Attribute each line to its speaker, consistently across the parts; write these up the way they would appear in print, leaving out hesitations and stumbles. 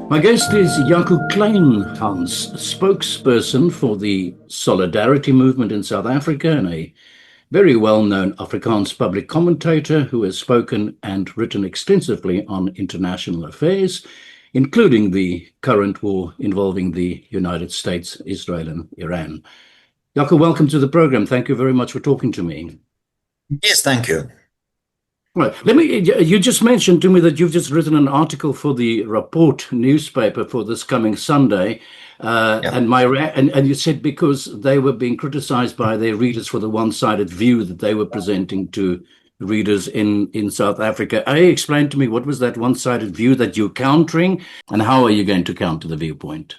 Speaker 1: My guest is Jaco Kleynhans, spokesperson for the Solidarity Movement in South Africa and a very well-known Afrikaans public commentator who has spoken and written extensively on international affairs, including the current war involving the United States, Israel, and Iran. Jaco, welcome to the program. Thank you very much for talking to me.
Speaker 2: Yes, thank you.
Speaker 1: Right. You just mentioned to me that you've just written an article for the Rapport newspaper for this coming Sunday.
Speaker 2: Yeah.
Speaker 1: And you said because they were being criticized by their readers for the one-sided view that they were presenting to readers in South Africa. Explain to me, what was that one-sided view that you're countering, and how are you going to counter the viewpoint?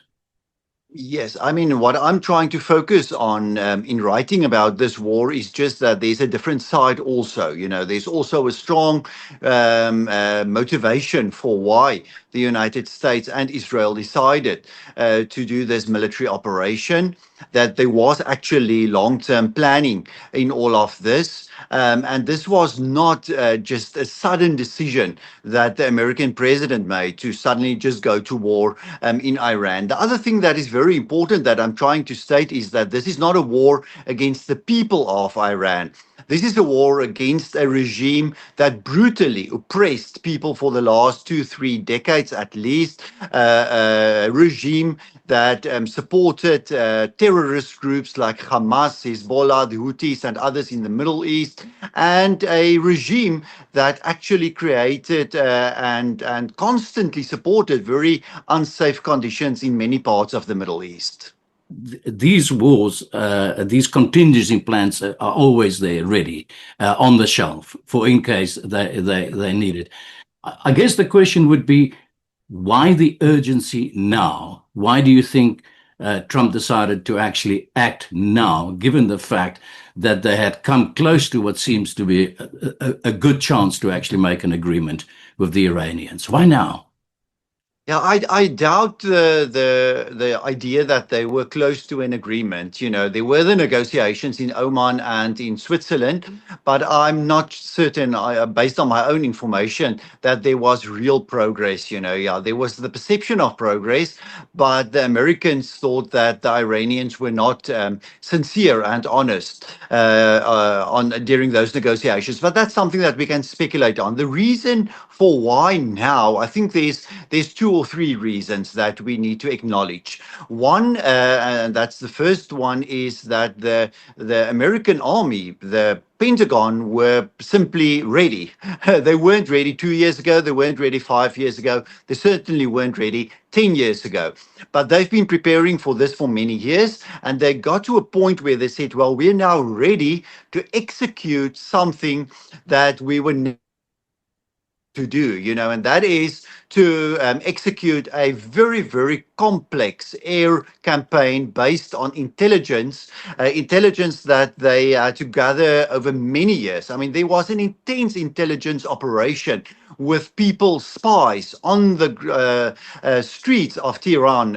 Speaker 3: Yes, I mean, what I'm trying to focus on in writing about this war is just that there's a different side also. There's also a strong motivation for why the United States and Israel decided to do this military operation, that there was actually long-term planning in all of this. And this was not just a sudden decision that the American president made to suddenly just go to war in Iran. The other thing that is very important that I'm trying to state is that this is not a war against the people of Iran. This is a war against a regime that brutally oppressed people for the last 2-3 decades at least, a regime that supported terrorist groups like Hamas, Hezbollah, the Houthis, and others in the Middle East, and a regime that actually created and constantly supported very unsafe conditions in many parts of the Middle East.
Speaker 1: These wars, these contingency plans are always there, ready, on the shelf, for in case they need it. I guess the question would be, why the urgency now? Why do you think Trump decided to actually act now, given the fact that they had come close to what seems to be a good chance to actually make an agreement with the Iranians? Why now?
Speaker 3: Yeah, I doubt the idea that they were close to an agreement. There were the negotiations in Oman and in Switzerland, but I'm not certain, based on my own information, that there was real progress. Yeah, there was the perception of progress, but the Americans thought that the Iranians were not sincere and honest during those negotiations. But that's something that we can speculate on. The reason for why now, I think there's 2 or 3 reasons that we need to acknowledge. One, and that's the first one, is that the American army, the Pentagon, were simply ready. They weren't ready 2 years ago. They weren't ready 5 years ago. They certainly weren't ready 10 years ago. But they've been preparing for this for many years. And they got to a point where they said, well, we're now ready to execute something that we were to do, and that is to execute a very, very complex air campaign based on intelligence that they had to gather over many years. I mean, there was an intense intelligence operation with people, spies, on the streets of Tehran,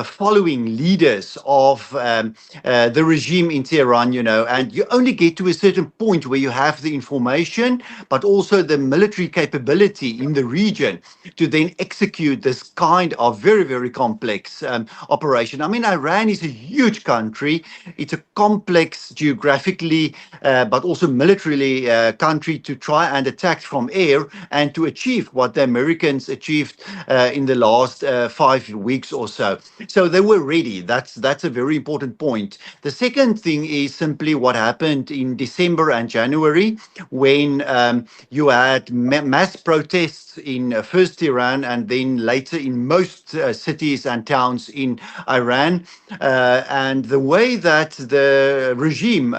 Speaker 3: following leaders of the regime in Tehran, and you only get to a certain point where you have the information, but also the military capability in the region to then execute this kind of very, very complex operation. I mean, Iran is a huge country. It's a complex geographically, but also militarily country to try and attack from air and to achieve what the Americans achieved in the last 5 weeks or so. So they were ready. That's a very important point. The second thing is simply what happened in December and January, when you had mass protests in first Iran and then later in most cities and towns in Iran. And the way that the regime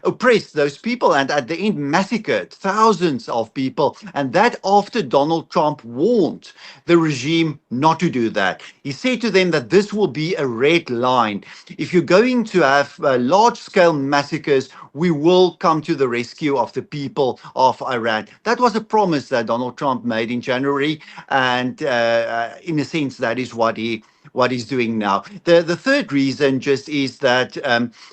Speaker 3: oppressed those people and at the end massacred thousands of people. And that after Donald Trump warned the regime not to do that. He said to them that this will be a red line. If you're going to have large-scale massacres, we will come to the rescue of the people of Iran. That was a promise that Donald Trump made in January, and in a sense, that is what he's doing now. The third reason just is that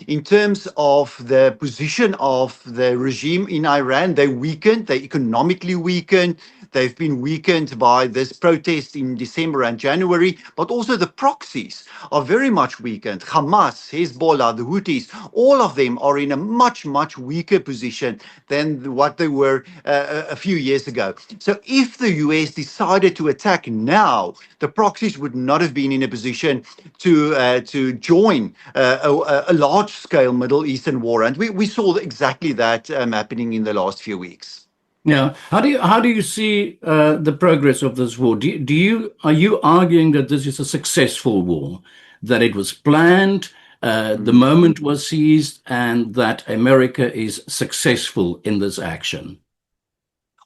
Speaker 3: in terms of the position of the regime in Iran, they economically weakened, They've been weakened by this protest in December and January, but also the proxies are very much weakened. Hamas, Hezbollah, the Houthis, all of them are in a much, much weaker position than what they were a few years ago. So if the US decided to attack now, the proxies would not have been in a position to join a large-scale Middle Eastern war, and we saw exactly that happening in the last few weeks.
Speaker 1: Yeah. How do you see the progress of this war? Are you arguing that this is a successful war, that it was planned, the moment was seized, and that America is successful in this action?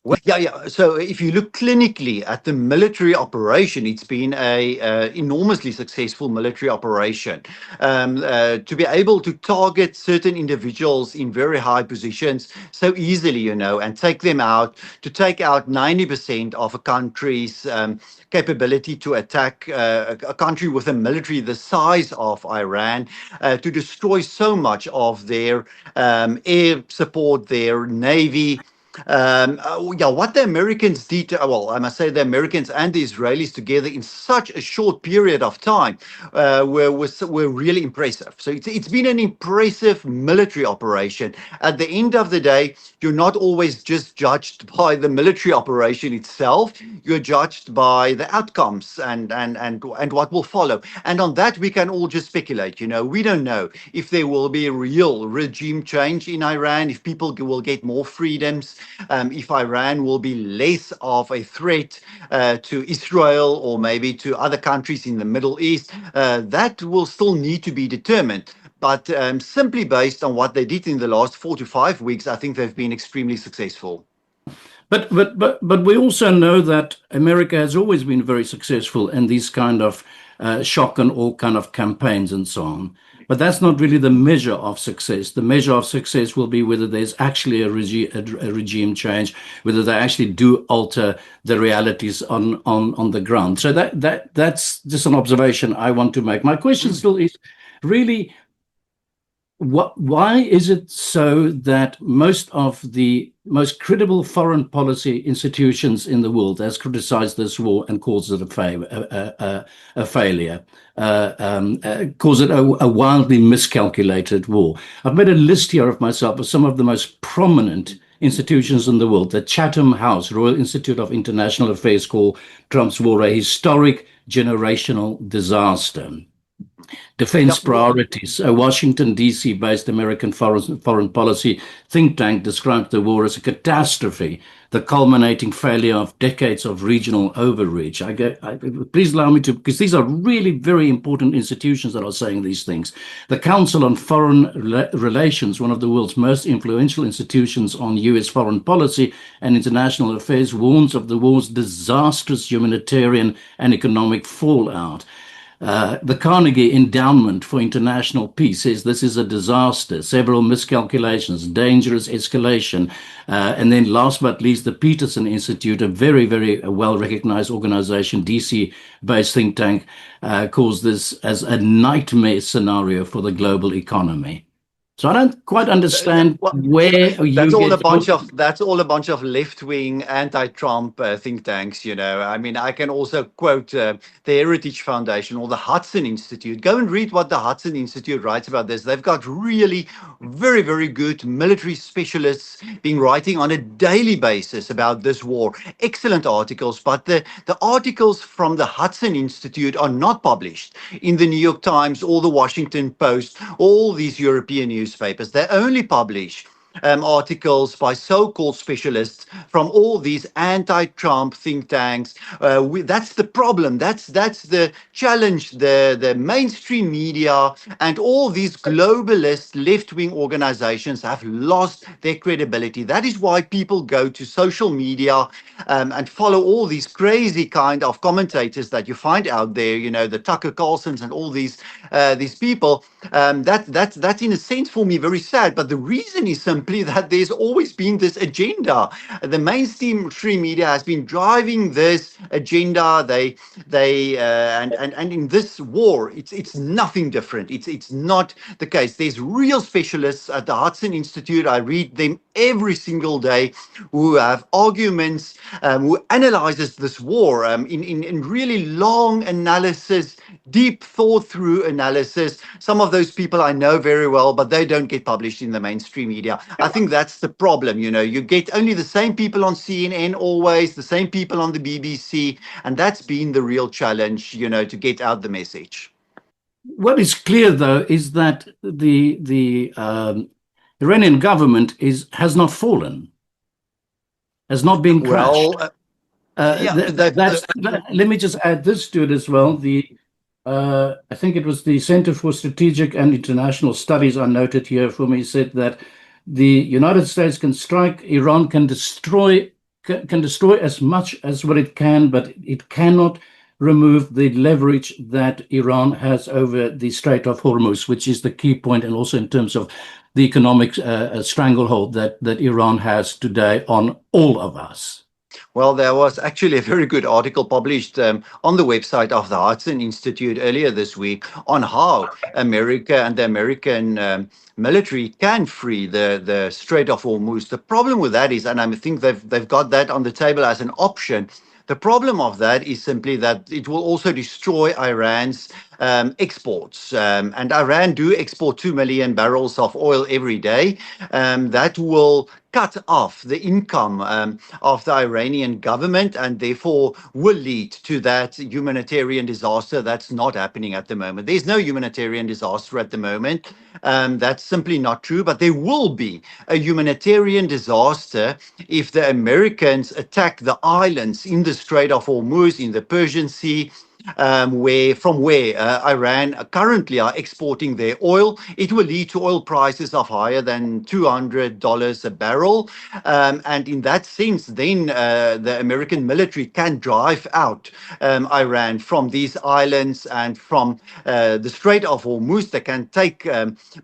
Speaker 3: Well, yeah. So if you look clinically at the military operation, it's been a enormously successful military operation. To be able to target certain individuals in very high positions so easily, and take them out, to take out 90% of a country's capability to attack a country with a military the size of Iran, to destroy so much of their air support, their navy. What the Americans did, I must say the Americans and the Israelis together in such a short period of time were really impressive. So it's been an impressive military operation. At the end of the day, you're not always just judged by the military operation itself. You're judged by the outcomes and what will follow. And on that, we can all just speculate. We don't know if there will be a real regime change in Iran, if people will get more freedoms, if Iran will be less of a threat to Israel or maybe to other countries in the Middle East. That will still need to be determined. But simply based on what they did in the last 4 to 5 weeks, I think they've been extremely successful.
Speaker 1: But we also know that America has always been very successful in these kind of shock and awe kind of campaigns and so on. But that's not really the measure of success. The measure of success will be whether there's actually a regime change, whether they actually do alter the realities on the ground. So that's just an observation I want to make. My question still is really, why is it so that most of the most credible foreign policy institutions in the world has criticized this war and calls it a failure, calls it a wildly miscalculated war? I've made a list here of myself of some of the most prominent institutions in the world. The Chatham House, Royal Institute of International Affairs, called Trump's war a historic generational disaster. Defense Priorities, a Washington, D.C. based American foreign policy think tank, described the war as a catastrophe, the culminating failure of decades of regional overreach. Please allow me to, because these are really very important institutions that are saying these things. The Council on Foreign Relations, one of the world's most influential institutions on U.S. foreign policy and international affairs, warns of the war's disastrous humanitarian and economic fallout. The Carnegie Endowment for International Peace says this is a disaster, several miscalculations, dangerous escalation. And then last but least, the Peterson Institute, a very, very well-recognized organization, DC-based think tank, calls this as a nightmare scenario for the global economy. So I don't quite understand where
Speaker 3: that's all a bunch of left-wing anti-Trump think tanks. I mean, I can also quote the Heritage Foundation or the Hudson Institute. Go and read what the Hudson Institute writes about this. They've got really very, very good military specialists been writing on a daily basis about this war. Excellent articles, but the articles from the Hudson Institute are not published in the New York Times or the Washington Post, all these European newspapers. They only publish articles by so-called specialists from all these anti-Trump think tanks. That's the problem. That's the challenge. The mainstream media and all these globalist left-wing organizations have lost their credibility. That is why people go to social media and follow all these crazy kind of commentators that you find out there. The Tucker Carlsons and all these people. That's in a sense for me very sad. But the reason is simply simply that there's always been this agenda. The mainstream media has been driving this agenda. And in this war, it's nothing different. It's not the case. There's real specialists at the Hudson Institute. I read them every single day, who have arguments, who analyzes this war in really long analysis, deep thought through analysis. Some of those people I know very well, but they don't get published in the mainstream media. I think that's the problem. You get only the same people on CNN always, the same people on the BBC, and that's been the real challenge, to get out the message.
Speaker 1: What is clear, though, is that the Iranian government has not fallen, has not been crushed. Let me just add this to it as well. I think it was the Center for Strategic and International Studies I noted here for me, said that the United States can strike, Iran can destroy as much as what it can, but it cannot remove the leverage that Iran has over the Strait of Hormuz, which is the key point, and also in terms of the economic stranglehold that Iran has today on all of us.
Speaker 3: Well, there was actually a very good article published on the website of the Hudson Institute earlier this week on how America and the American military can free the Strait of Hormuz. The problem with that is, and I think they've got that on the table as an option, the problem of that is simply that it will also destroy Iran's exports. And Iran do export 2 million barrels of oil every day. That will cut off the income of the Iranian government, and therefore will lead to that humanitarian disaster that's not happening at the moment. There's no humanitarian disaster at the moment. That's simply not true, but there will be a humanitarian disaster if the Americans attack the islands in the Strait of Hormuz, in the Persian Sea, where Iran currently are exporting their oil. It will lead to oil prices of higher than $200 a barrel. And in that sense, then the American military can drive out Iran from these islands and from the Strait of Hormuz. They can take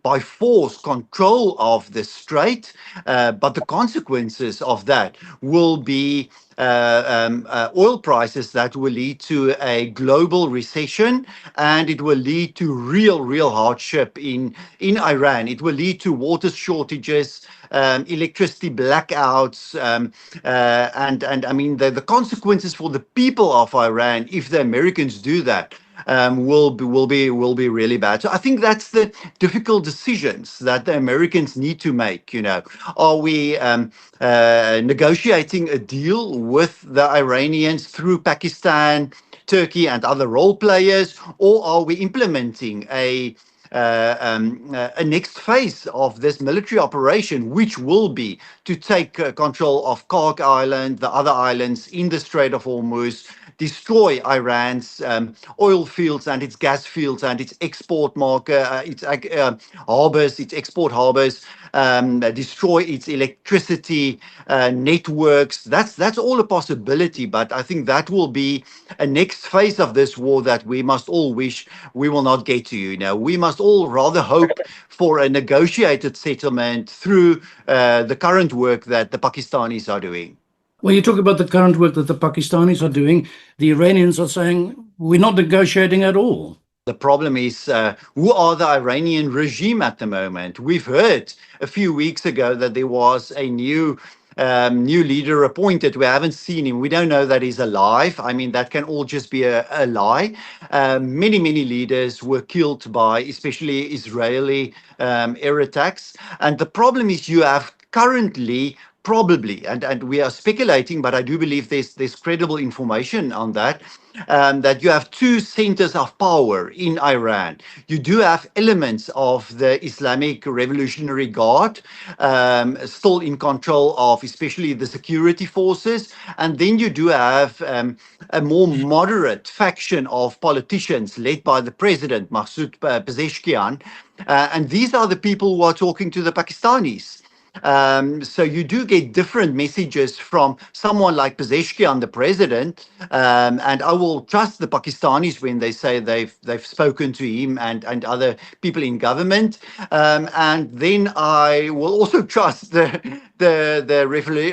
Speaker 3: by force control of the strait, but the consequences of that will be oil prices that will lead to a global recession, and it will lead to real hardship in Iran. It will lead to water shortages, electricity blackouts, and I mean the consequences for the people of Iran, if the Americans do that, will be really bad. So I think that's the difficult decisions that the Americans need to make. Are we negotiating a deal with the Iranians through Pakistan, Turkey, and other role players, or are we implementing a next phase of this military operation, which will be to take control of Kark Island, the other islands in the Strait of Hormuz, destroy Iran's oil fields and its gas fields and its export market, its harbors, its export harbors, destroy its electricity networks. That's all a possibility, but I think that will be a next phase of this war that we must all wish we will not get to. We must all rather hope for a negotiated settlement through the current work that the Pakistanis are doing.
Speaker 1: When you talk about the current work that the Pakistanis are doing, the Iranians are saying we're not negotiating at all.
Speaker 3: The problem is, who are the Iranian regime at the moment? We've heard a few weeks ago that there was a new leader appointed. We haven't seen him. We don't know that he's alive. I mean, that can all just be a lie. Many leaders were killed by especially Israeli air attacks. And the problem is you have currently probably, and we are speculating, but I do believe there's credible information on that, that you have two centers of power in Iran. You do have elements of the Islamic Revolutionary Guard still in control of especially the security forces, and then you do have a more moderate faction of politicians led by the president, Masoud Pezeshkian, and these are the people who are talking to the Pakistanis. So you do get different messages from someone like Pezeshkian, the president, and I will trust the Pakistanis when they say they've spoken to him and other people in government, and then I will also trust the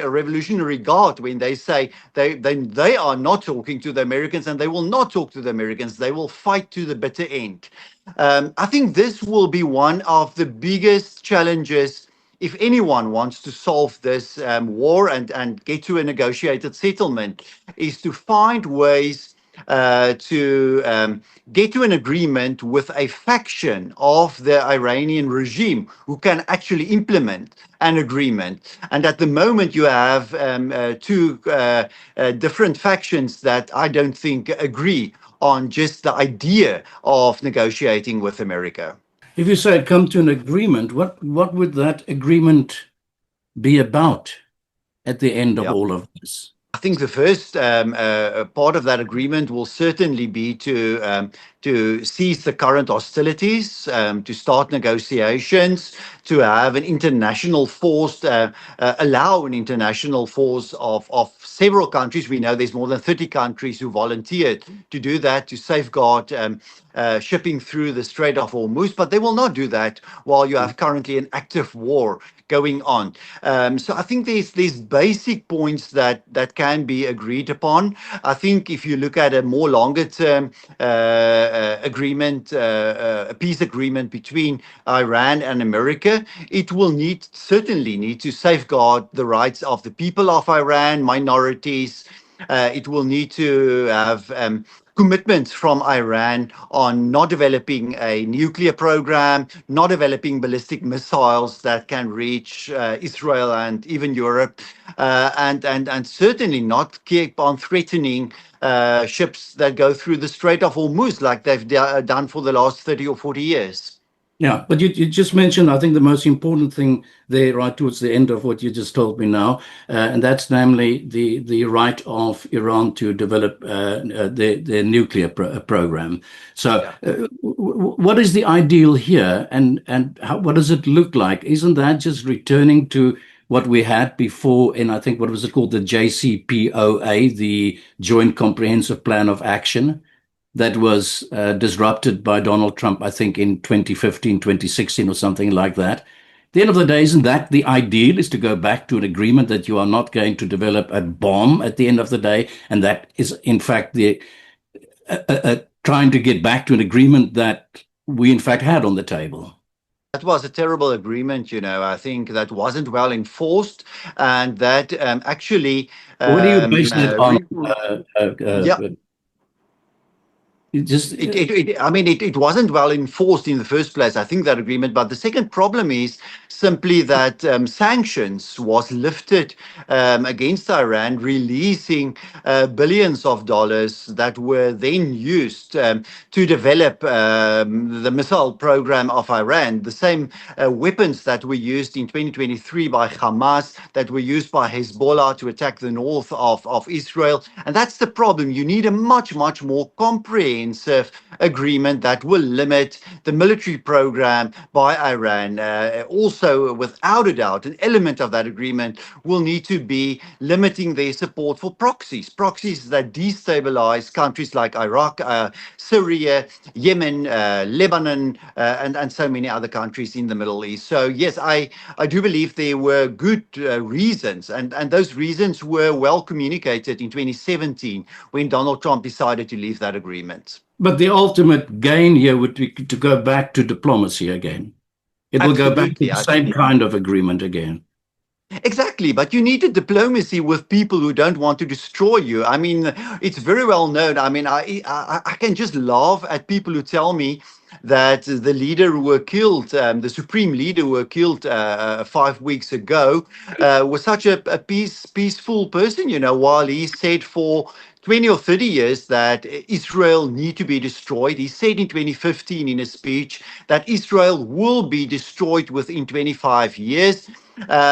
Speaker 3: Revolutionary Guard when they say they are not talking to the Americans and they will not talk to the Americans. They will fight to the bitter end. I think this will be one of the biggest challenges if anyone wants to solve this war and get to a negotiated settlement, is to find ways to get to an agreement with a faction of the Iranian regime who can actually implement an agreement. And at the moment, you have two different factions that I don't think agree on just the idea of negotiating with America.
Speaker 1: If you say come to an agreement, what would that agreement be about at the end of all of this?
Speaker 3: I think the first part of that agreement will certainly be to cease the current hostilities, to start negotiations, to have an international force, allow an international force of several countries. We know there's more than 30 countries who volunteered to do that, to safeguard shipping through the Strait of Hormuz, but they will not do that while you have currently an active war going on. So I think there's basic points that can be agreed upon. I think if you look at a more longer term agreement, a peace agreement between Iran and America, it will certainly need to safeguard the rights of the people of Iran, minorities. It will need to have commitments from Iran on not developing a nuclear program, not developing ballistic missiles that can reach Israel and even Europe, and certainly not keep on threatening ships that go through the Strait of Hormuz like they've done for the last 30 or 40 years.
Speaker 1: Yeah, but you just mentioned, I think, the most important thing there, right towards the end of what you just told me now, and that's namely the right of Iran to develop their nuclear program. So, what is the ideal here, and what does it look like? Isn't that just returning to what we had before in, I think, what was it called, the JCPOA, the Joint Comprehensive Plan of Action? That was disrupted by Donald Trump, I think, in 2015, 2016 or something like that. At the end of the day, isn't that the ideal, is to go back to an agreement that you are not going to develop a bomb at the end of the day? And that is, in fact, the trying to get back to an agreement that we, in fact, had on the table.
Speaker 3: That was a terrible agreement, I think that wasn't well enforced, and that actually...
Speaker 1: what do you base that on?
Speaker 3: It wasn't well enforced in the first place, I think, that agreement. But the second problem is simply that sanctions was lifted against Iran, releasing billions of dollars that were then used to develop the missile program of Iran. The same weapons that were used in 2023 by Hamas, that were used by Hezbollah to attack the north of Israel. And that's the problem. You need a much, much more comprehensive agreement that will limit the military program by Iran. Also, without a doubt, an element of that agreement will need to be limiting their support for proxies that destabilize countries like Iraq, Syria, Yemen, Lebanon, and so many other countries in the Middle East. So yes, I do believe there were good reasons, and those reasons were well communicated in 2017 when Donald Trump decided to leave that agreement.
Speaker 1: But the ultimate gain here would be to go back to diplomacy again. It will go back to the same kind of agreement again.
Speaker 3: Exactly, but you need a diplomacy with people who don't want to destroy you. I mean, it's very well known. I mean, I can just laugh at people who tell me that the leader who were killed, the supreme leader who were killed 5 weeks ago, was such a peaceful person, while he said for 20 or 30 years that Israel need to be destroyed. He said in 2015 in a speech that Israel will be destroyed within 25 years.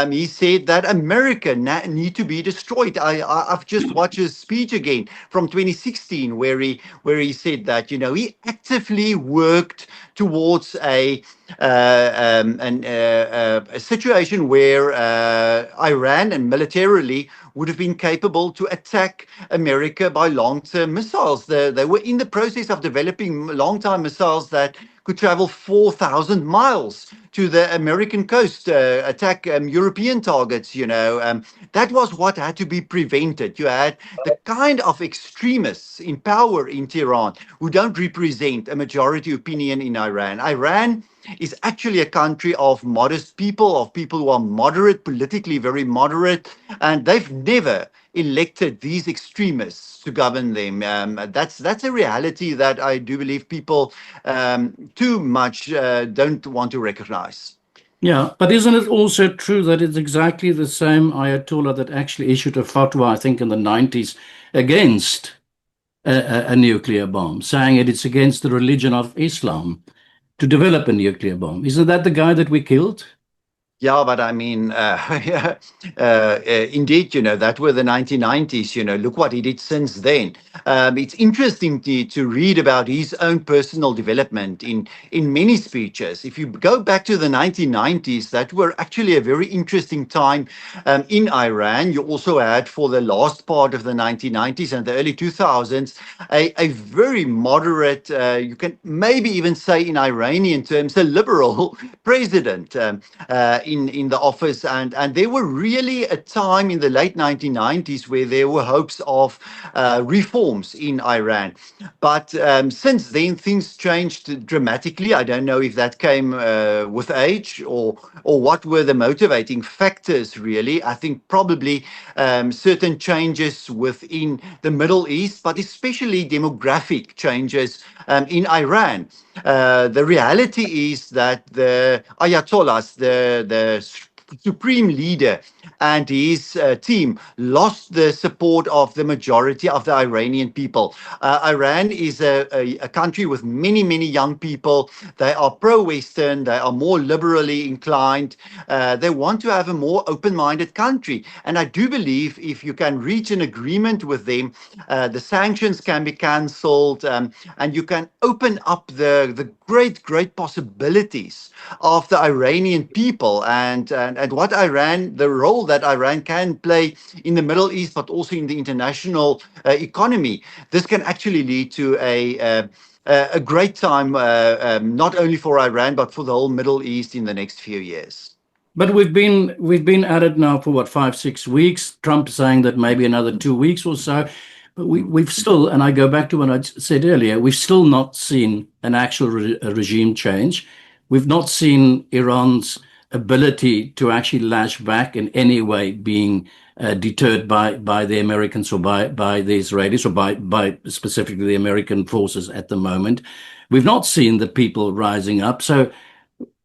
Speaker 3: He said that America need to be destroyed. I've just watched his speech again from 2016 where he said that, he actively worked towards a a situation where Iran and militarily would have been capable to attack America by long-term missiles. They were in the process of developing long-term missiles that could travel 4,000 miles to the American coast, attack European targets, that was what had to be prevented. You had the kind of extremists in power in Tehran who don't represent a majority opinion in Iran. Iran is actually a country of modest people, of people who are moderate, politically very moderate, and they've never elected these extremists to govern them. That's a reality that I do believe people too much don't want to recognize.
Speaker 1: Yeah, but isn't it also true that it's exactly the same Ayatollah that actually issued a fatwa, I think, in the 90s against a nuclear bomb, saying it's against the religion of Islam to develop a nuclear bomb? Isn't that the guy that we killed?
Speaker 3: Yeah, but I mean, indeed, that were the 1990s, look what he did since then. It's interesting to read about his own personal development in many speeches. If you go back to the 1990s, that were actually a very interesting time in Iran. You also had, for the last part of the 1990s and the early 2000s, a very moderate, you can maybe even say in Iranian terms, a liberal president. In the office, and there were really a time in the late 1990s where there were hopes of reforms in Iran. But since then, things changed dramatically. I don't know if that came with age or what were the motivating factors, really. I think probably certain changes within the Middle East, but especially demographic changes in Iran. The reality is that the Ayatollahs, the supreme leader and his team lost the support of the majority of the Iranian people. Iran is a country with many, many young people. They are pro-Western. They are more liberally inclined. They want to have a more open-minded country. And I do believe if you can reach an agreement with them, the sanctions can be cancelled, and you can open up the great possibilities of the Iranian people and what Iran, the role that Iran can play in the Middle East, but also in the international economy. This can actually lead to a great time, not only for Iran, but for the whole Middle East in the next few years.
Speaker 1: But we've been at it now for what, 5-6 weeks. Trump saying that maybe another 2 weeks or so. But we've still, and I go back to what I said earlier, we've still not seen an actual regime change. We've not seen Iran's ability to actually lash back in any way being deterred by the Americans or by the Israelis or by specifically the American forces at the moment. We've not seen the people rising up. So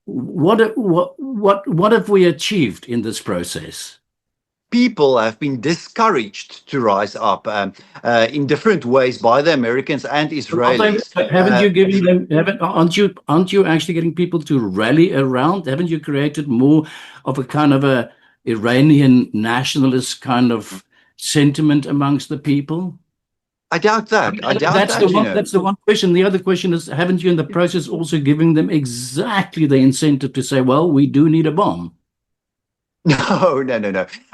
Speaker 1: what have we achieved in this process?
Speaker 3: People have been discouraged to rise up in different ways by the Americans and Israelis.
Speaker 1: Haven't you given them? Aren't you actually getting people to rally around? Haven't you created more of a kind of a Iranian nationalist kind of sentiment amongst the people?
Speaker 3: I doubt that.
Speaker 1: That's the one question. The other question is, haven't you in the process also giving them exactly the incentive to say, well, we do need a bomb?
Speaker 3: No.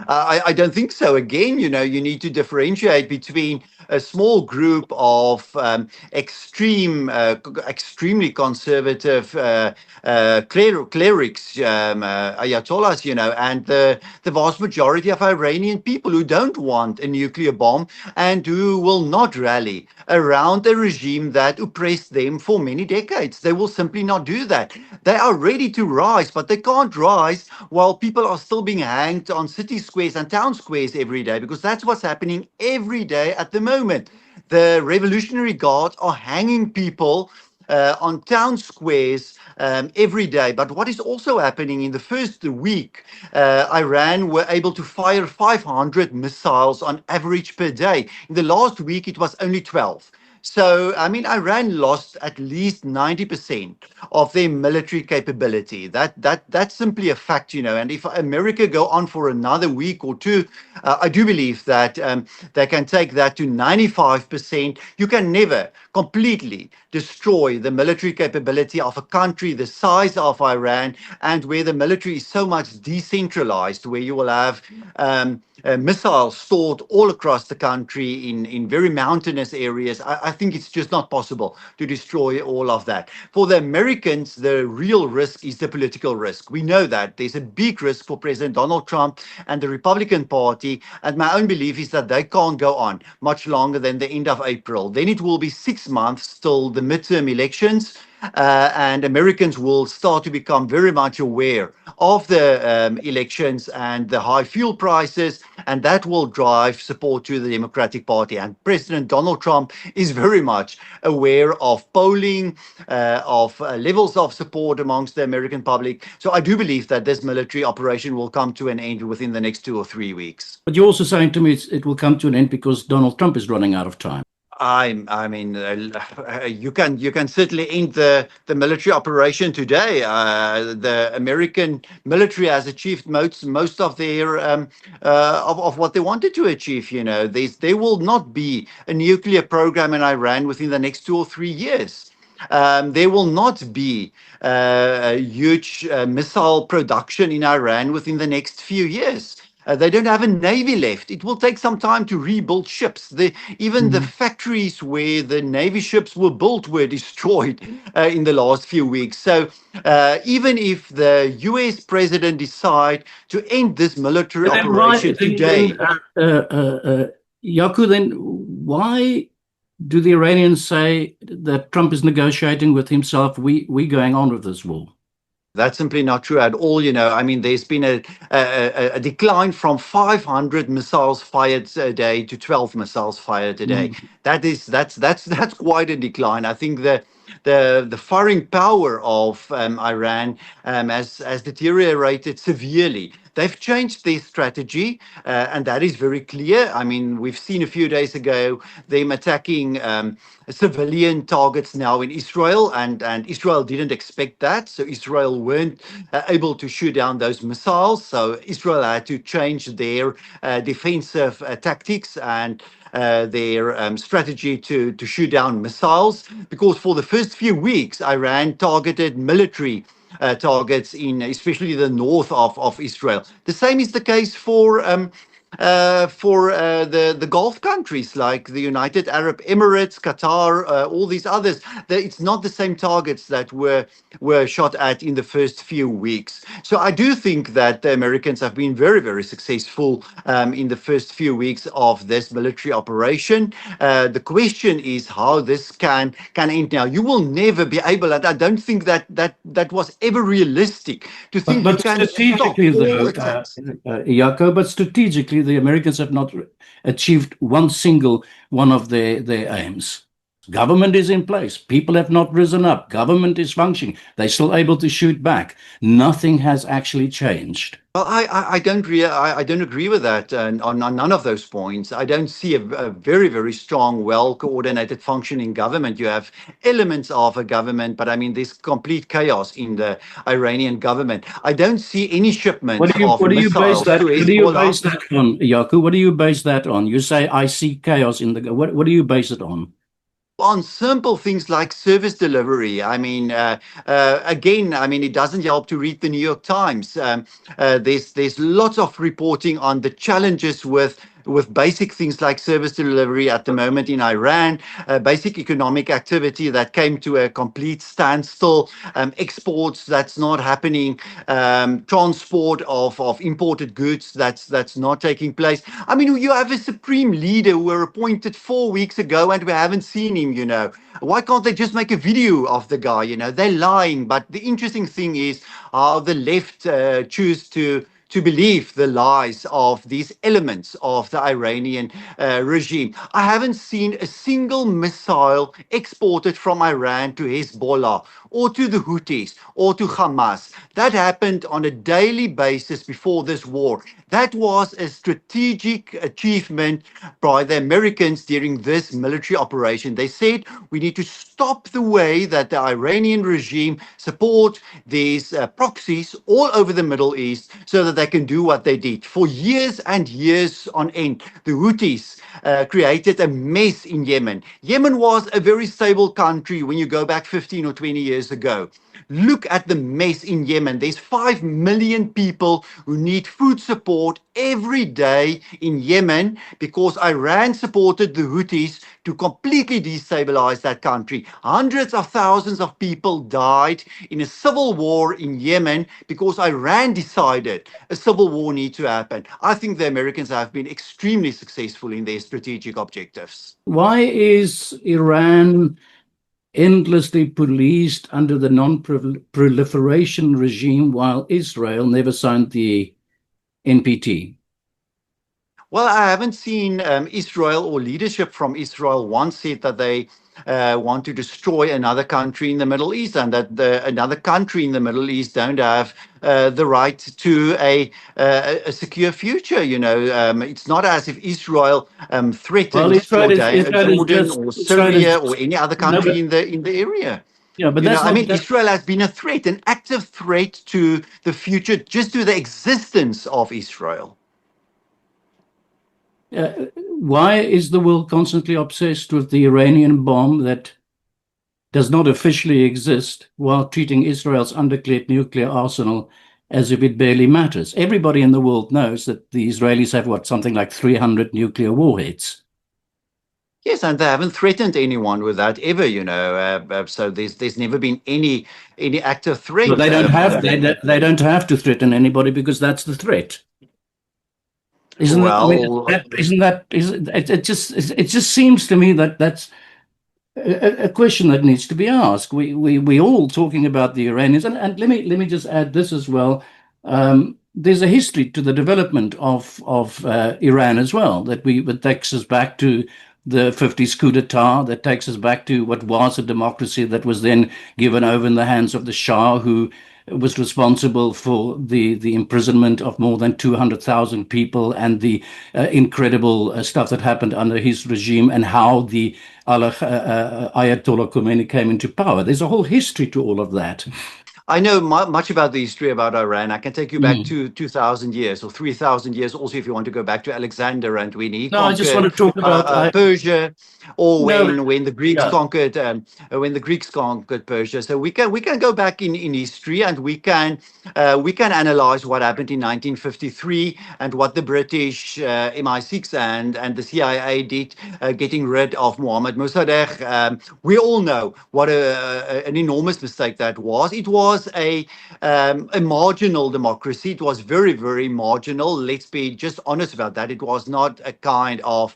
Speaker 3: I don't think so. Again, you need to differentiate between a small group of extremely conservative clerics, ayatollahs, and the vast majority of Iranian people who don't want a nuclear bomb and who will not rally around a regime that oppressed them for many decades. They will simply not do that. They are ready to rise, but they can't rise while people are still being hanged on city squares and town squares every day, because that's what's happening every day at the moment. The Revolutionary Guard are hanging people on town squares every day. But what is also happening in the first week, Iran were able to fire 500 missiles on average per day. In the last week, it was only 12. So, I mean, Iran lost at least 90% of their military capability. That's simply a fact, and if America go on for another week or two, I do believe that they can take that to 95%. You can never completely destroy the military capability of a country the size of Iran, and where the military is so much decentralized, where you will have missiles stored all across the country in very mountainous areas. I think it's just not possible to destroy all of that. For the Americans, the real risk is the political risk. We know that there's a big risk for President Donald Trump and the Republican Party. And my own belief is that they can't go on much longer than the end of April. Then it will be 6 months till the midterm elections. And Americans will start to become very much aware of the elections and the high fuel prices, and that will drive support to the Democratic Party. And President Donald Trump is very much aware of polling, of levels of support amongst the American public. So I do believe that this military operation will come to an end within the next 2 or 3 weeks.
Speaker 1: But you're also saying to me it will come to an end because Donald Trump is running out of time.
Speaker 3: I mean, you can certainly end the military operation today. The American military has achieved most of their of what they wanted to achieve. You know, there will not be a nuclear program in Iran within the next 2 or 3 years. There will not be a huge missile production in Iran within the next few years. They don't have a navy left. It will take some time to rebuild ships. Even the factories where the navy ships were built were destroyed in the last few weeks. So even if the US president decide to end this military operation today,
Speaker 1: Jaco, then why do the Iranians say that Trump is negotiating with himself? We going on with this war?
Speaker 3: That's simply not true at all. You know, I mean, there's been a decline from 500 missiles fired a day to 12 missiles fired a day. That's quite a decline. I think the firing power of Iran has deteriorated severely. They've changed their strategy, and that is very clear. I mean, we've seen a few days ago them attacking civilian targets now in Israel, and Israel didn't expect that. So Israel weren't able to shoot down those missiles. So Israel had to change their defensive tactics and their strategy to shoot down missiles, because for the first few weeks, Iran targeted military targets in especially the north of Israel. The same is the case for the Gulf countries like the United Arab Emirates, Qatar, all these others. It's not the same targets that were shot at in the first few weeks. So I do think that the Americans have been very, very successful in the first few weeks of this military operation. The question is how this can end now. You will never be able, and I don't think that was ever realistic to think
Speaker 1: but
Speaker 3: you can
Speaker 1: strategically, Jaco, but strategically, the Americans have not achieved one single one of their aims. Government is in place. People have not risen up. Government is functioning. They're still able to shoot back. Nothing has actually changed.
Speaker 3: Well, I don't agree with that on none of those points. I don't see a very, very strong, well-coordinated functioning government. You have elements of a government, but I mean, there's complete chaos in the Iranian government. I don't see any shipments
Speaker 1: What do you base that on, Jaco? What do you base that on? You say, I see chaos in the... What do you base it on?
Speaker 3: On simple things like service delivery. I mean, again, I mean, it doesn't help to read the New York Times. There's lots of reporting on the challenges with basic things like service delivery at the moment in Iran, basic economic activity that came to a complete standstill, exports that's not happening, transport of imported goods that's not taking place. I mean, you have a supreme leader who were appointed 4 weeks ago and we haven't seen him, you know. Why can't they just make a video of the guy? You know, they're lying. But the interesting thing is how the left choose to believe the lies of these elements of the Iranian regime. I haven't seen a single missile exported from Iran to Hezbollah or to the Houthis or to Hamas. That happened on a daily basis before this war. That was a strategic achievement by the Americans during this military operation. They said we need to stop the way that the Iranian regime support these proxies all over the Middle East so that they they can do what they did. For years and years on end, the Houthis created a mess in Yemen. Yemen was a very stable country when you go back 15 or 20 years ago. Look at the mess in Yemen. There's 5 million people who need food support every day in Yemen because Iran supported the Houthis to completely destabilize that country. Hundreds of thousands of people died in a civil war in Yemen because Iran decided a civil war needs to happen. I think the Americans have been extremely successful in their strategic objectives.
Speaker 1: Why is Iran endlessly policed under the non-proliferation regime while Israel never signed the NPT?
Speaker 3: Well, I haven't seen Israel or leadership from Israel once said that they want to destroy another country in the Middle East, and that another country in the Middle East don't have the right to a secure future. It's not as if Israel threatens Jordan or Syria or any other country in the area.
Speaker 1: Yeah, but
Speaker 3: Israel has been a threat, an active threat to the future, just to the existence of Israel.
Speaker 1: Why is the world constantly obsessed with the Iranian bomb that does not officially exist while treating Israel's undeclared nuclear arsenal as if it barely matters? Everybody in the world knows that the Israelis have, something like 300 nuclear warheads.
Speaker 3: Yes, and they haven't threatened anyone with that ever, so there's never been any active threat.
Speaker 1: But they don't have to threaten anybody because that's the threat. It just seems to me that that's a question that needs to be asked. We all talking about the Iranians, and let me just add this as well. There's a history to the development of Iran as well that takes us back to the 50s coup d'etat, that takes us back to what was a democracy that was then given over in the hands of the Shah, who was responsible for the imprisonment of more than 200,000 people and the incredible stuff that happened under his regime, and how the Ayatollah Khomeini came into power. There's a whole history to all of that.
Speaker 3: I know much about the history about Iran. I can take you back to 2,000 years or 3,000 years. Also, if you want to go back to Alexander and when he conquered
Speaker 1: I just want to talk about
Speaker 3: Persia, or when the Greeks conquered Persia. So we can go back in history, and we can analyze what happened in 1953 and what the British MI6 and the CIA did, getting rid of Mohammad Mossadegh. We all know what an enormous mistake that was. It was a marginal democracy. It was very, very marginal. Let's be just honest about that. It was not a kind of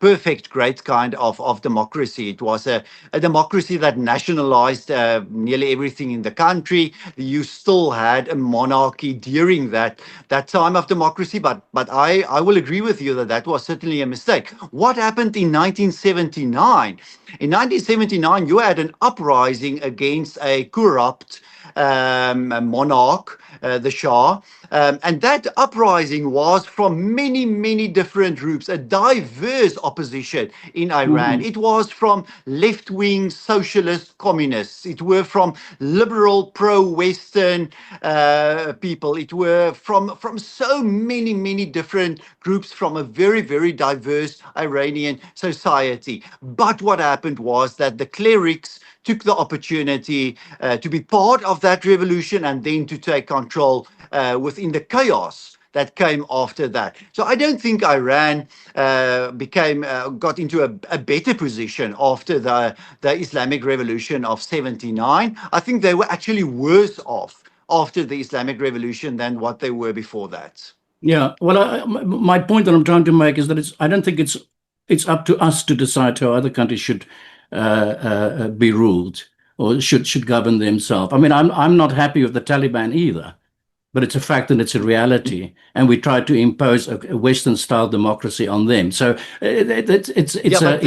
Speaker 3: perfect, great kind of democracy. It was a democracy that nationalized nearly everything in the country. You still had a monarchy during that time of democracy, but I will agree with you that was certainly a mistake. What happened in 1979? In 1979, you had an uprising against a corrupt monarch, the Shah, and that uprising was from many, many different groups, a diverse opposition in Iran. It was from left-wing socialist communists. It were from liberal pro-Western people. It were from so many, many different groups from a very, very diverse Iranian society. But what happened was that the clerics took the opportunity to be part of that revolution and then to take control within the chaos that came after that. So I don't think Iran got into a better position after the Islamic Revolution of 79. I think they were actually worse off after the Islamic Revolution than what they were before that.
Speaker 1: Yeah, well, my point that I'm trying to make is that I don't think it's up to us to decide how other countries should be ruled or should govern themselves. I mean, I'm not happy with the Taliban either, but it's a fact and it's a reality, and we try to impose a Western-style democracy on them. So it's a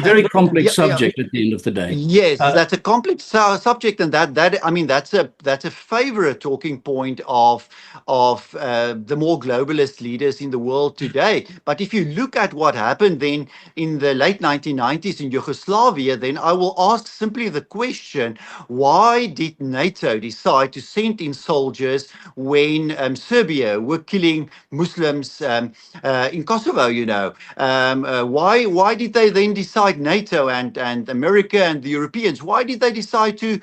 Speaker 1: very complex subject at the end of the day.
Speaker 3: Yes, that's a complex subject, and that's a favorite talking point of the more globalist leaders in the world today. But if you look at what happened then in the late 1990s in Yugoslavia, then I will ask simply the question: why did NATO decide to send in soldiers when Serbia were killing Muslims in Kosovo, why did they then decide, NATO and America and the Europeans, why did they decide to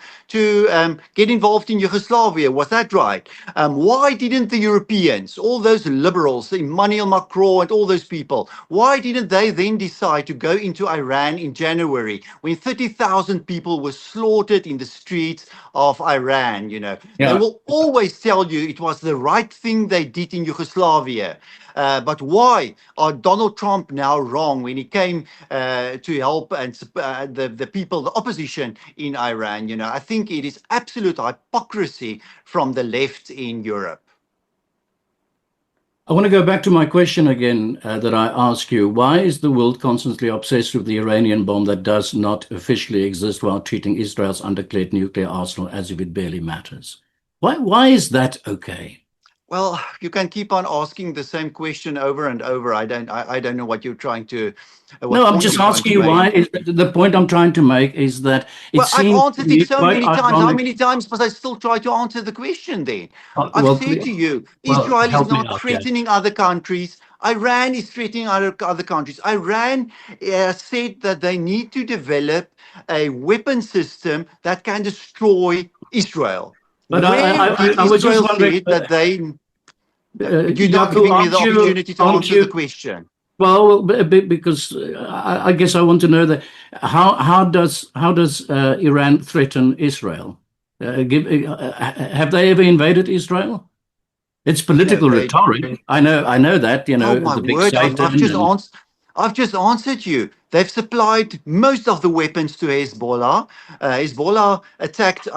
Speaker 3: get involved in Yugoslavia? Was that right? Why didn't the Europeans, all those liberals, Emmanuel Macron and all those people, why didn't they then decide to go into Iran in January when 30,000 people were slaughtered in the streets of Iran? They will always tell you it was the right thing they did in Yugoslavia. But why are Donald Trump now wrong when he came to help and the people, the opposition in Iran? I think it is absolute hypocrisy from the left in Europe.
Speaker 1: I want to go back to my question again that I asked you. Why is the world constantly obsessed with the Iranian bomb that does not officially exist while treating Israel's undeclared nuclear arsenal as if it barely matters? Why is that okay?
Speaker 3: Well, you can keep on asking the same question over and over. I don't know what you're trying to.
Speaker 1: No, I'm just asking you why. The point I'm trying to make is that
Speaker 3: I've answered it so many times. How many times must I still try to answer the question then? I've said to you, Israel is not threatening other countries. Iran is threatening other countries. Iran said that they need to develop a weapon system that can destroy Israel.
Speaker 1: But I was just wondering
Speaker 3: that they. You're not giving me the opportunity to answer the question.
Speaker 1: Well, because I guess I want to know that how does Iran threaten Israel? Have they ever invaded Israel? It's political rhetoric. I know that.
Speaker 3: Oh my word! I've just answered you. They've supplied most of the weapons to Hezbollah. Hezbollah attacked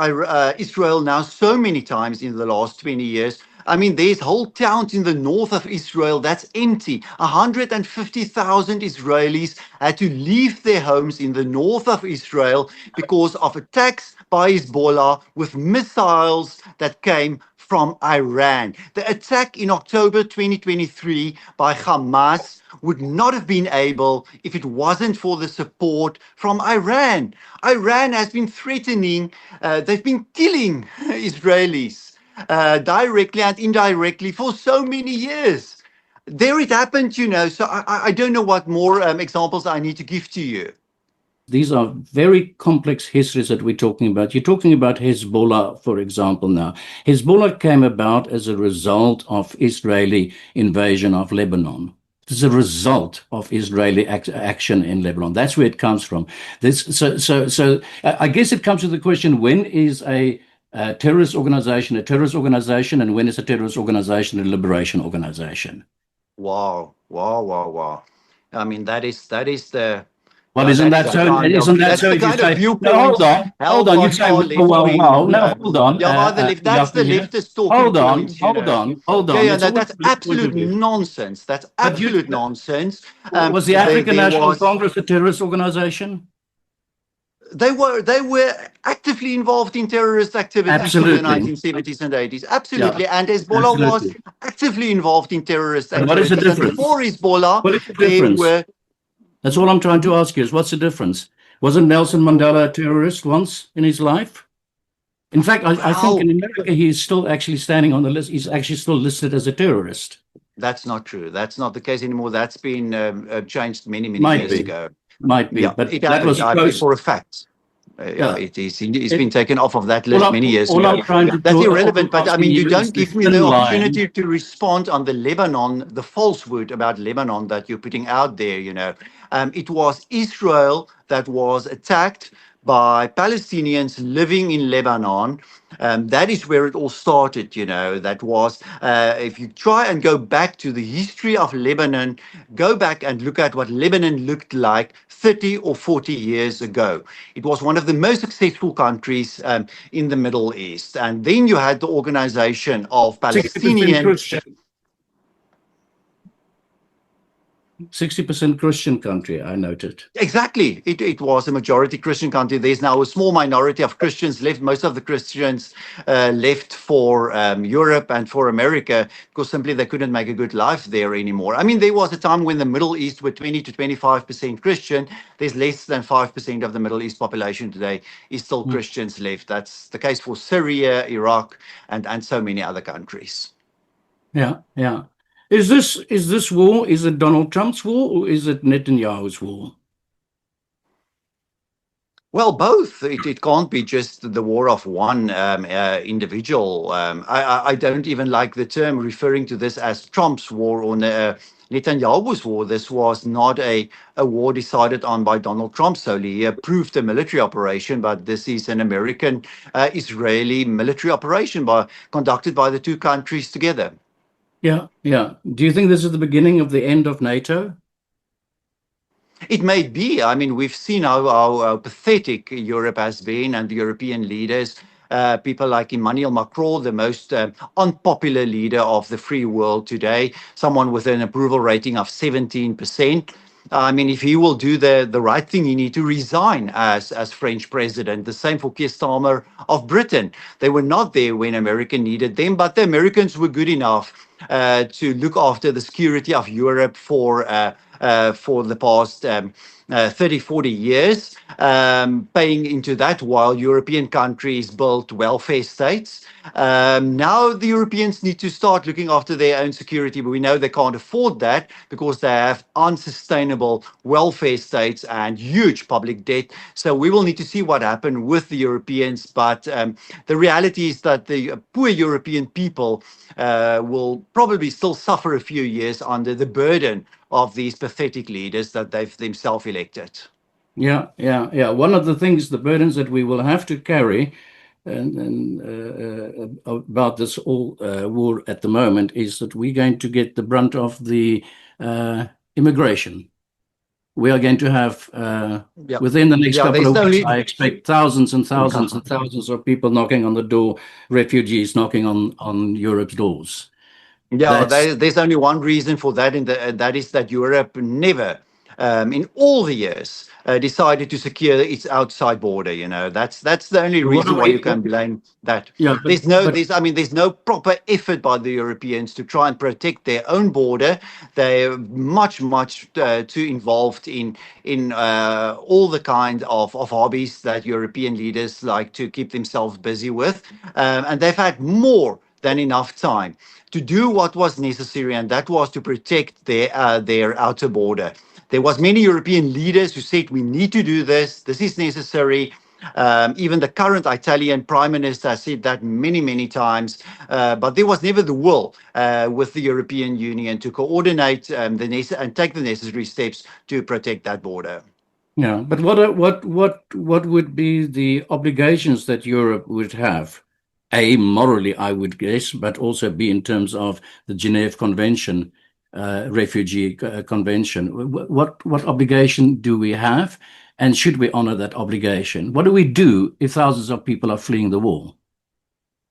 Speaker 3: Israel now so many times in the last 20 years. I mean, there's whole towns in the north of Israel that's empty. 150,000 Israelis had to leave their homes in the north of Israel because of attacks by Hezbollah with missiles that came from Iran. The attack in October 2023 by Hamas would not have been able if it wasn't for the support from Iran. Iran has been threatening, they've been killing Israelis directly and indirectly for so many years. There it happened, so I don't know what more examples I need to give to you.
Speaker 1: These are very complex histories that we're talking about. You're talking about Hezbollah, for example, now. Hezbollah came about as a result of Israeli invasion of Lebanon. It's a result of Israeli action in Lebanon. That's where it comes from. So I guess it comes to the question, when is a terrorist organization a terrorist organization, and when is a terrorist organization a liberation organization?
Speaker 3: Wow. I mean, that is the...
Speaker 1: Well, isn't that so? Isn't that so? If you say, no, hold on. You say, well, no, hold on.
Speaker 3: That's the leftist talking.
Speaker 1: Hold on.
Speaker 3: Yeah, that's absolute nonsense. That's absolute nonsense.
Speaker 1: Was the African National Congress a terrorist organization?
Speaker 3: They were actively involved in terrorist activities in the 1970s and 80s. Absolutely. Yeah. And Hezbollah was actively involved in terrorist activities.
Speaker 1: What is the difference?
Speaker 3: Before Hezbollah,
Speaker 1: what is the difference? That's all I'm trying to ask you is, what's the difference? Wasn't Nelson Mandela a terrorist once in his life? In fact, I think in America, he's still actually standing on the list. He's actually still listed as a terrorist.
Speaker 3: That's not true. That's not the case anymore. That's been changed many years ago.
Speaker 1: Might be,
Speaker 3: yeah,
Speaker 1: but that was
Speaker 3: for a fact. It's been taken off of that list many years ago. That's irrelevant, but I mean, you don't give me the opportunity to respond on the Lebanon, the falsehood about Lebanon that you're putting out there, It was Israel that was attacked by Palestinians living in Lebanon. That is where it all started, That was, if you try and go back to the history of Lebanon, go back and look at what Lebanon looked like 30 or 40 years ago. It was one of the most successful countries in the Middle East. And then you had the organization of Palestinians.
Speaker 1: 60% Christian country, I noted.
Speaker 3: Exactly. It was a majority Christian country. There's now a small minority of Christians left. Most of the Christians left for Europe and for America because simply they couldn't make a good life there anymore. I mean, there was a time when the Middle East were 20 to 25% Christian. There's less than 5% of the Middle East population today is still Christians left. That's the case for Syria, Iraq, and so many other countries.
Speaker 1: Yeah, yeah. Is this war, is it Donald Trump's war or is it Netanyahu's war?
Speaker 3: Well, both. It can't be just the war of one individual. I don't even like the term referring to this as Trump's war or Netanyahu's war. This was not a war decided on by Donald Trump solely. He approved a military operation, but this is an American-Israeli military operation conducted by the two countries together.
Speaker 1: Yeah, yeah. Do you think this is the beginning of the end of NATO?
Speaker 3: It may be. I mean, we've seen how pathetic Europe has been and the European leaders, people like Emmanuel Macron, the most unpopular leader of the free world today, someone with an approval rating of 17%. I mean, if he will do the right thing, he need to resign as French president. The same for Keir Starmer of Britain. They were not there when America needed them, but the Americans were good enough to look after the security of Europe for the past 30, 40 years, paying into that while European countries built welfare states. Now the Europeans need to start looking after their own security, but we know they can't afford that because they have unsustainable welfare states and huge public debt. So we will need to see what happens with the Europeans. But the reality is that the poor European people will probably still suffer a few years under the burden of these pathetic leaders that they've themselves elected.
Speaker 1: Yeah, yeah, yeah. One of the things, the burdens that we will have to carry about this whole war at the moment is that we're going to get the brunt of the immigration. We are going to have, within the next couple of weeks, I expect thousands and thousands and thousands of people knocking on the door, refugees knocking on Europe's doors.
Speaker 3: Yeah, there's only one reason for that, and that is that Europe never, in all the years, decided to secure its outside border. You know, that's the only reason why you can blame that.
Speaker 1: Yeah,
Speaker 3: there's no proper effort by the Europeans to try and protect their own border. They're much too involved in all the kind of hobbies that European leaders like to keep themselves busy with, and they've had more than enough time to do what was necessary, and that was to protect their outer border. There was many European leaders who said, we need to do this. This is necessary. Even the current Italian prime minister has said that many times, but there was never the will with the European Union to coordinate and take the necessary steps to protect that border.
Speaker 1: Yeah, but what would be the obligations that Europe would have? A, morally, I would guess, but also B, in terms of the Geneva Convention, Refugee Convention. What obligation do we have, and should we honor that obligation? What do we do if thousands of people are fleeing the war?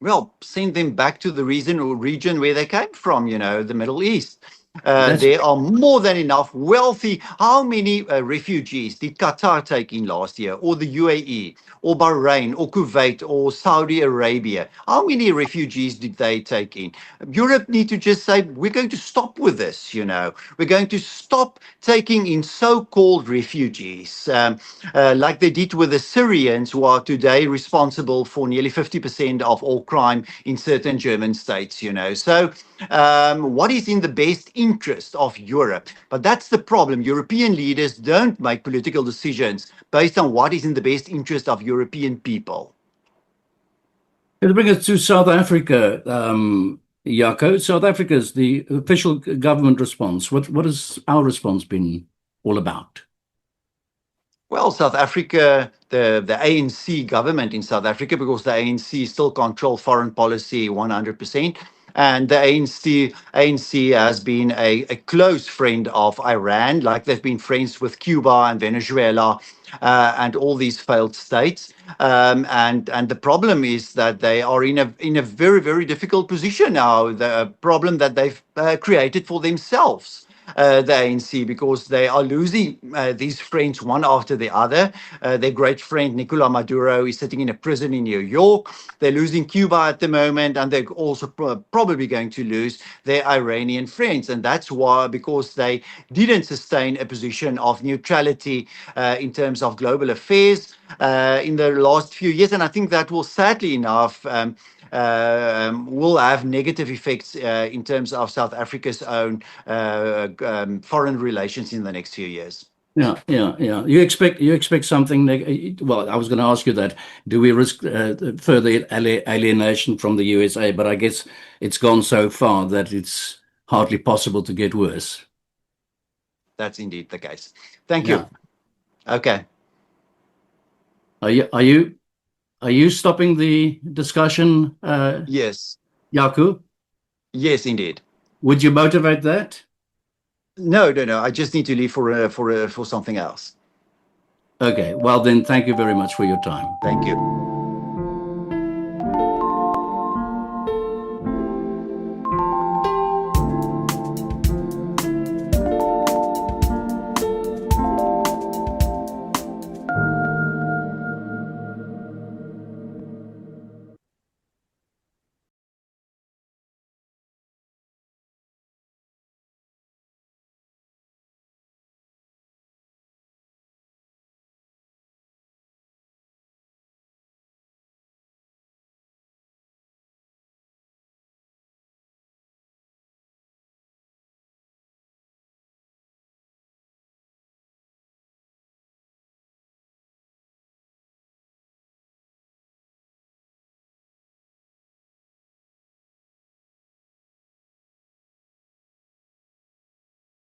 Speaker 3: Well, send them back to the region where they came from, the Middle East. There are more than enough wealthy. How many refugees did Qatar take in last year, or the UAE, or Bahrain, or Kuwait, or Saudi Arabia? How many refugees did they take in? Europe need to just say, we're going to stop with this, We're going to stop taking in so-called refugees, like they did with the Syrians, who are today responsible for nearly 50% of all crime in certain German states, So what is in the best interest of Europe? But that's the problem. European leaders don't make political decisions based on what is in the best interest of European people.
Speaker 1: It'll bring us to South Africa, Jaco. South Africa's the official government response. What has our response been all about?
Speaker 3: Well, South Africa, the ANC government in South Africa, because the ANC still control foreign policy 100%. And the ANC has been a close friend of Iran, like they've been friends with Cuba and Venezuela and all these failed states. And the problem is that they are in a very difficult position now. The problem that they've created for themselves. the ANC, because they are losing these friends one after the other. Their great friend Nicolas Maduro is sitting in a prison in New York. They're losing Cuba at the moment, and they're also probably going to lose their Iranian friends. And that's why, because they didn't sustain a position of neutrality in terms of global affairs in the last few years. And I think that will, sadly enough, will have negative effects in terms of South Africa's own foreign relations in the next few years.
Speaker 1: Yeah. You expect something. Well, I was going to ask you that. Do we risk further alienation from the USA? But I guess it's gone so far that it's hardly possible to get worse.
Speaker 3: That's indeed the case. Thank
Speaker 1: Yeah.
Speaker 3: you. Okay.
Speaker 1: Are you stopping the discussion,
Speaker 3: Yes.
Speaker 1: Jaco?
Speaker 3: Yes, indeed.
Speaker 1: Would you motivate that?
Speaker 3: No. I just need to leave for something else.
Speaker 1: Okay. Well, then, thank you very much for your time.
Speaker 3: Thank you.